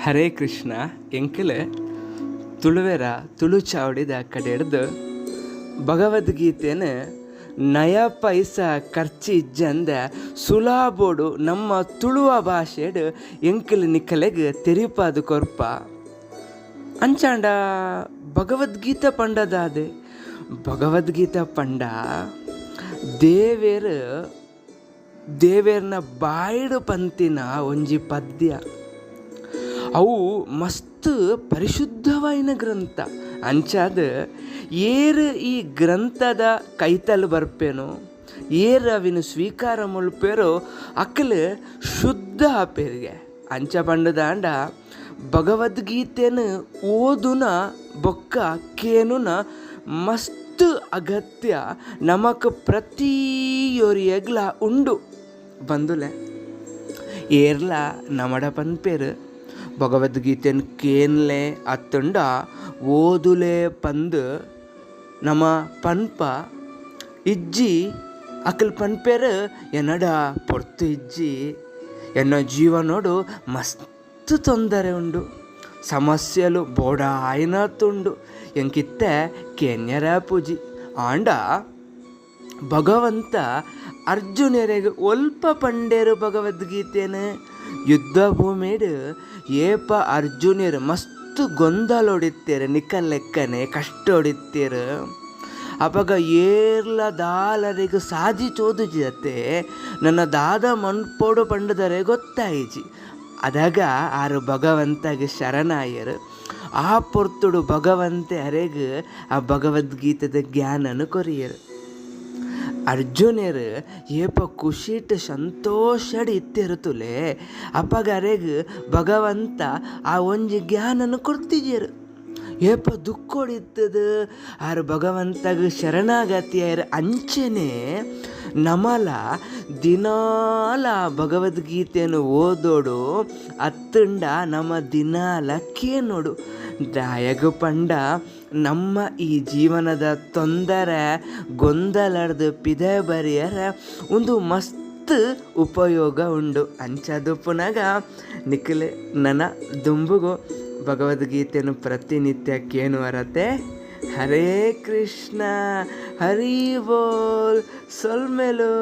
ಹರೇ ಕೃಷ್ಣ ಎಂಕಲೆ ತುಳುವೆರ ತುಳು ಚಾವಡಿದ ಕಡೆ ಹಿಡ್ದು ಭಗವದ್ಗೀತೆನ ನಯ ಪೈಸ ಖರ್ಚು ಇಜ್ಜಂದ ಸುಲಾಬೋಡು ನಮ್ಮ ತುಳುವ ಭಾಷೆಡು ಎಂಕಲ್ ನಿಕ್ಕಲೆಗೆ ತೆರಿಪಾದು ಕೊರ್ಪ ಅಂಚಾಂಡ ಭಗವದ್ಗೀತೆ ಪಂಡದಾದೆ ಭಗವದ್ಗೀತೆ ಪಂಡ ದೇವೇರ್ನ ಬಾಯಿಡು ಪಂತಿನ ಒಂಜಿ ಪದ್ಯ ಅವು ಮಸ್ತ್ ಪರಿಶುದ್ಧವಾಯಿನ ಗ್ರಂಥ ಅಂಚಾದ ಏರು ಈ ಗ್ರಂಥದ ಕೈತಲು ಬರ್ಪೇನೋ ಏರು ಅವಿನ ಸ್ವೀಕಾರ ಮುಳ್ಪೇರೋ ಅಕ್ಕಲು ಶುದ್ಧ ಆಪೇರಿಗೆ ಅಂಚ ಪಂಡದಾಂಡ ಭಗವದ್ಗೀತೆನ ಓದುನ ಬೊಕ್ಕ ಕೇನುನ ಮಸ್ತ್ ಅಗತ್ಯ ನಮಕ್ ಪ್ರತಿಯೊರಿಯಗ್ಲ ಉಂಡು ಬಂದುಲೆ ಏರ್ಲ ನಮಡ ಪನ್ಪೇರು ಭಗವದ್ಗೀತೆನ ಕೇನ್ಲೆ ಅತ್ತುಂಡ ಓದುಲೆ ಪಂದು ನಮ್ಮ ಪನ್ಪ ಇಜ್ಜಿ ಅಕಲ್ ಪನ್ಪೇರು ಎನ್ನಡ ಪೊರ್ತು ಇಜ್ಜಿ ಎನ್ನ ಜೀವನೋಡು ಮಸ್ತ್ ತೊಂದರೆ ಉಂಡು ಸಮಸ್ಯೆಲು ಬೋಡ ಆಯ್ನತ್ತುಂಡು ಎಂಕಿತ್ತೆ ಕೆನ್ಯರ ಪೂಜಿ ಆಂಡ ಭಗವಂತ ಅರ್ಜುನರಿಗೆ ಒಲ್ಪ ಪಂಡೇರು ಭಗವದ್ಗೀತೆನ ಯುದ್ಧ ಭೂಮಿಡು ಏಪ ಅರ್ಜುನರು ಮಸ್ತ್ ಗೊಂದಲೊಡಿತ್ತೇರು ನಿಕ್ಕನ್ ಲೆಕ್ಕನೆ ಕಷ್ಟ ಹೊಡಿತ್ತೇರು ಅವಾಗ ಏರ್ಲ ದಾಲರಿಗೆ ಸಾಧಿಸೋದು ಜತೆ ನನ್ನ ದಾದ ಮನ್ಪೋಡು ಪಂಡದರೆ ಗೊತ್ತಾಯಿಜಿ ಅದಾಗ ಆರು ಭಗವಂತಗೆ ಶರಣಾಯರು ಆ ಪೊರ್ತುಡು ಭಗವಂತೆ ಅರೆಗೆ ಆ ಭಗವದ್ಗೀತೆದ ಜ್ಞಾನನು ಕೊರಿಯರು ಅರ್ಜುನರು ಏಪ ಖುಷಿಟ್ ಸಂತೋಷಡ್ ಇತ್ತಿರುತ್ತಲೇ ಅಪ್ಪಗ ಅರೆಗೆ ಭಗವಂತ ಆ ಒಂಜಿ ಜ್ಞಾನನು ಕೊಡ್ತಿದ್ಯರು ಏಪ ದುಃಖ ಹೊಡಿತದ ಆರು ಭಗವಂತಗೆ ಶರಣಾಗತಿಯರು ಅಂಚೆನೆ ನಮಲ ದಿನಾಲ ಭಗವದ್ಗೀತೆಯನ್ನು ಓದೋಡು ಅತ್ತಂಡ ನಮ್ಮ ದಿನಾಲ ಕೇನೋಡು ದಾಯಗ ಪಂಡ ನಮ್ಮ ಈ ಜೀವನದ ತೊಂದರೆ ಗೊಂದಲರ್ದು ಪಿದೆ ಬರಿಯರ ಒಂದು ಮಸ್ತ್ ಉಪಯೋಗ ಉಂಡು ಅಂಚದು ಪುನಗ ನಿಖಿಲ್ ನನ್ನ ದುಂಬುಗು ಭಗವದ್ಗೀತೆಯನ್ನು ಪ್ರತಿನಿತ್ಯ ಕೇನು ವರತೆ ಹರೇ ಕೃಷ್ಣ ಹರಿ ಬೋಲ್ ಸೊಲ್ಮೆಲು.